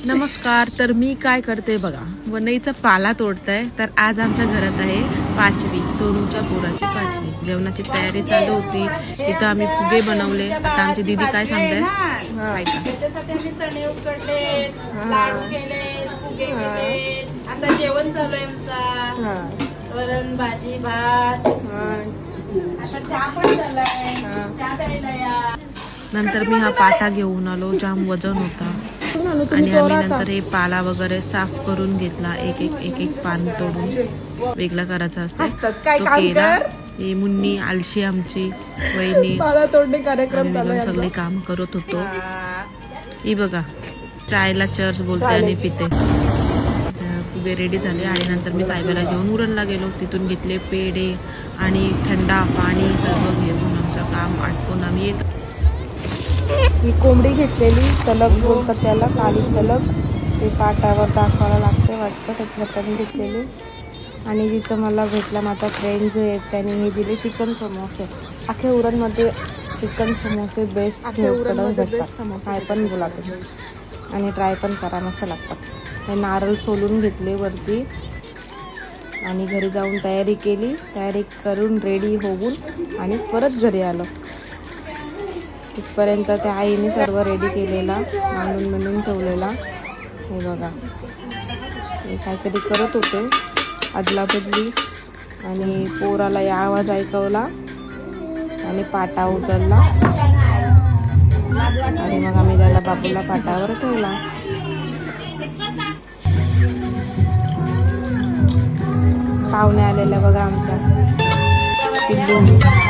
नमस्कार. तर मी काय करते बघा, वनईचा पाला तोडताय. तर आज आमच्या घरात आहे 5वी, सोनूच्या पोराची 5वी. जेवणाची तयारी चालू होती. इथं आम्ही फुगे बनवले. आता आमची दीदी काय सांगते ऐका. त्याच्यासाठी आम्ही चणे उकडले, लाडू केले, फुगे केले. आता जेवण चालू आहे आमचा. वरण भाजी भात. आता चहा पण झालाय. चहा प्यायला या. नंतर मी हा पाटा घेऊन आलो. जाम वजन होता आणि आम्ही नंतर हे पाला वगैरे साफ करून घेतला. एक एक पान तोडून वेगळा करायचा असते तो केला. हे मुन्नी आलशी आमची वहिनी आम्ही सगळे काम करत होतो. ही बघा चायला चर्च बोलते आणि पिते. फुगे रेडी झाले आणि नंतर मी साहेबाला घेऊन उरणला गेलो. तिथून घेतले पेढे आणि थंडा पाणी सर्व घेऊन आमचं काम आटपून आम्ही येतो. ही कोंबडी घेतलेली तलक बोलतात त्याला, काली तलक. ते पाटावर दाखवायला लागते वाटतं, त्याच्यासाठी मी घेतलेली. आणि जिथं मला भेटला माझा फ्रेंड जो आहे त्याने हे दिले चिकन समोसे. अख्ख्या उरणमध्ये चिकन समोसे बेस्ट भेटतात, काय पण बोला तुम्ही आणि ट्राय पण करा, मस्त लागतात. हे नारळ सोलून घेतले वरती आणि घरी जाऊन तयारी करून रेडी होऊन आणि परत घरी आलो. तिथपर्यंत त्या आईने सर्व रेडी केलेला, मांडून ठेवलेला. हे बघा हे काहीतरी करत होते अदलाबदली आणि पोराला या आवाज ऐकवला आणि पाटा उचलला आणि मग आम्ही त्याला बापूला पाटावर ठेवला. पाहुणे आलेल्या बघा आमच्या पिल्लू.